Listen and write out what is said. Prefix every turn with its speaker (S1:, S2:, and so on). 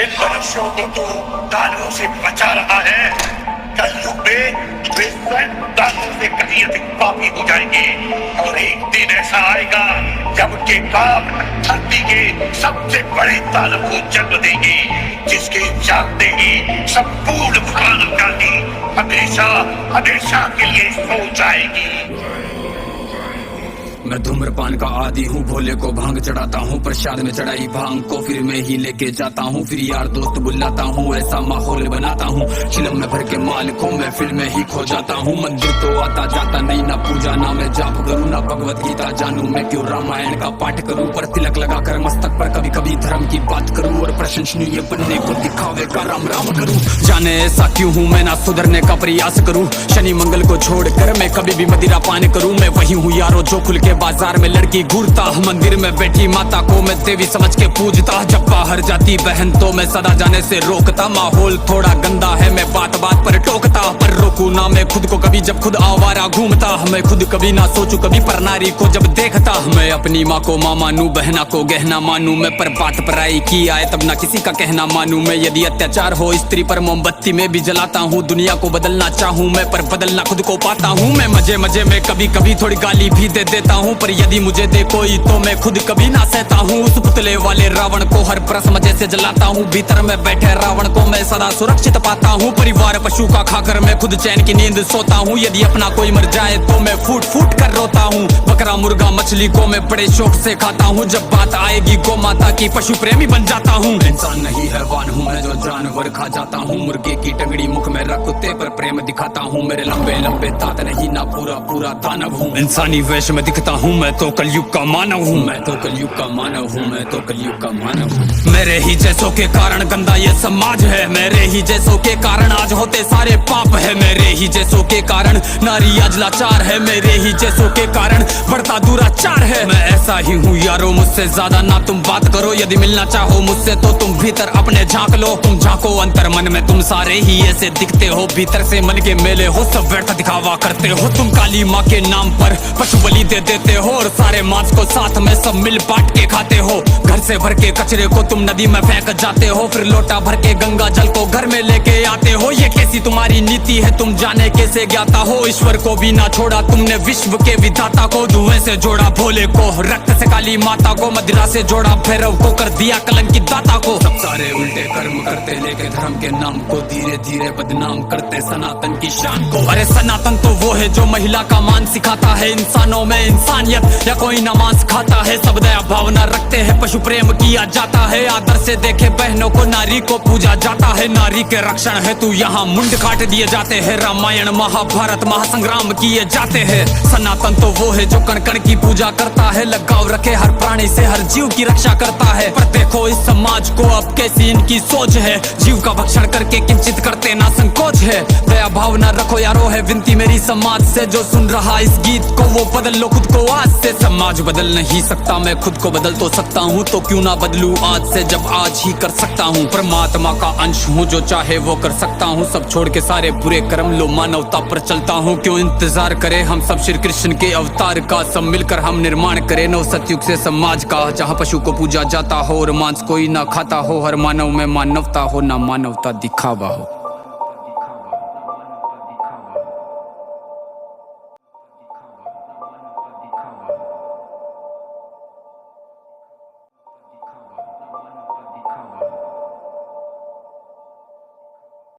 S1: जिन मनुष्यों को तू दानवों से बचा रहा है, कलयुग में वे स्वयं दानवों से कहीं अधिक पापी हो जाएंगे। और एक दिन ऐसा आएगा जब उनके पाप धरती के सबसे बड़े दानव को जन्म देंगे, जिसके जागते ही संपूर्ण मानव जाति हमेशा हमेशा के लिए सो जाएगी।
S2: मैं धूम्रपान का आदी हूँ, भोले को भांग चढ़ाता हूँ, प्रसाद में चढ़ाई भांग को फिर मैं ही लेके जाता हूँ, फिर यार दोस्त बुलाता हूँ, ऐसा माहौल बनाता हूँ, चिलम में भर के माल को मैं फिल्म में ही खो जाता हूँ। मंदिर तो आता जाता नहीं, ना पूजा ना मैं जाप करूँ, ना भगवत गीता जानू, मैं क्यों रामायण का पाठ करूँ, पर तिलक लगा कर मस्तक पर कभी कभी धर्म की बात करूँ, और प्रशंसनीय बनने को दिखावे का राम राम करूँ। जाने ऐसा क्यों हूँ मैं, ना सुधरने का प्रयास करूँ, शनि मंगल को छोड़कर मैं कभी भी मदिरा पान करूँ। मैं वही हूँ यारो जो खुल के बाजार में लड़की घूरता, मंदिर में बैठी माता को मैं देवी समझ के पूजता, जब बाहर जाती बहन तो मैं सदा जाने से रोकता। माहौल थोड़ा गंदा है, मैं बात बात पर टोकता, पर रोकू ना मैं खुद को कभी जब खुद आवारा घूमता। मैं खुद कभी ना सोचू कभी पर नारी को जब देखता, मैं अपनी माँ को माँ मानू, बहना को गहना मानू मैं, पर बात पराई की आए तब ना किसी का कहना मानू मैं। यदि अत्याचार हो स्त्री पर मोमबत्ती में भी जलाता हूँ, दुनिया को बदलना चाहूँ मैं, पर बदलना खुद को पाता हूँ मैं। मजे मजे में कभी कभी थोड़ी गाली भी दे देता हूँ, पर यदि मुझे दे कोई तो मैं खुद कभी ना सहता हूँ। उस पुतले वाले रावण को हर परस मजे से जलाता हूँ, भीतर में बैठे रावण को मैं सदा सुरक्षित पाता हूँ। परिवार पशु का खाकर मैं खुद चैन की नींद सोता हूँ, यदि अपना कोई मर जाए तो मैं फूट फूट कर रोता हूँ। बकरा मुर्गा मछली को मैं बड़े शौक से खाता हूँ, जब बात आएगी गौ माता की पशु प्रेमी बन जाता हूँ। इंसान नहीं हैवान हूँ मैं जो जानवर खा जाता हूँ, मुर्गे की टंगड़ी मुख में रख कुत्ते पर प्रेम दिखाता हूँ, मेरे लंबे लंबे दांत नहीं ना पूरा पूरा दानव हूँ। इंसानी वेश में दिखता हूँ मैं तो कलयुग का मानव हूँ, मैं तो कलयुग का मानव हूँ, मैं तो कलयुग का मानव हूँ। मेरे ही जैसों के कारण गंदा ये समाज है, मेरे ही जैसों के कारण आज होते सारे पाप है, मेरे ही जैसों के कारण नारी आज लाचार है, मेरे ही जैसों के कारण बढ़ता दुराचार है। मैं ऐसा ही हूँ यारो, मुझसे ज्यादा ना तुम बात करो, यदि मिलना चाहो मुझसे तो तुम भीतर अपने झांक लो। तुम झांको अंतर मन में, तुम सारे ही ऐसे दिखते हो, भीतर से मन के मेले हो, सब व्यर्थ दिखावा करते हो। तुम काली माँ के नाम पर पशु बलि दे देते हो, और सारे मांस को साथ में सब मिल बांट के खाते हो। घर से भर के कचरे को तुम नदी में फेंक जाते हो, फिर लोटा भर के गंगा जल को घर में लेके आते हो। ये कैसी तुम्हारी नीति है, तुम जाने कैसे ज्ञाता हो, ईश्वर को भी ना छोड़ा तुमने विश्व के विधाता को। धुएं से जोड़ा भोले को, रक्त से काली माता को, मदिरा से जोड़ा भैरव को, कर दिया कलंकित दाता को। सब सारे उल्टे कर्म करते लेके धर्म के नाम को, धीरे धीरे बदनाम करते सनातन की शान को। अरे सनातन तो वो है जो महिला का मान सिखाता है, इंसानों में इंसानियत या कोई ना मांस खाता है। सब दया भावना रखते हैं, पशु प्रेम किया जाता है, आदर से देखे बहनों को, नारी को पूजा जाता है। नारी के रक्षण है तू यहाँ मुंड काट दिए जाते हैं, रामायण महाभारत महासंग्राम किए जाते हैं। सनातन तो वो है जो कण कण की पूजा करता है, लगाव रखे हर प्राणी से, हर जीव की रक्षा करता है। पर देखो इस समाज को अब कैसी इनकी सोच है, जीव का भक्षण करके किंचित करते ना संकोच है। दया भावना रखो यारो है विनती मेरी समाज से, जो सुन रहा इस गीत को वो बदल लो खुद को आज से। समाज बदल नहीं सकता, मैं खुद को बदल तो सकता हूँ, तो क्यों ना बदलूं आज से जब आज ही कर सकता हूँ। परमात्मा का अंश हूँ, जो चाहे वो कर सकता हूँ, सब छोड़ के सारे बुरे कर्म लो मानवता पर चलता हूँ। क्यों इंतजार करे हम सब श्री कृष्ण के अवतार का, सब मिलकर हम निर्माण करें नव सतयुग से समाज का, जहाँ पशु को पूजा जाता हो और मांस कोई ना खाता हो, हर मानव में मानवता हो ना मानवता दिखावा हो।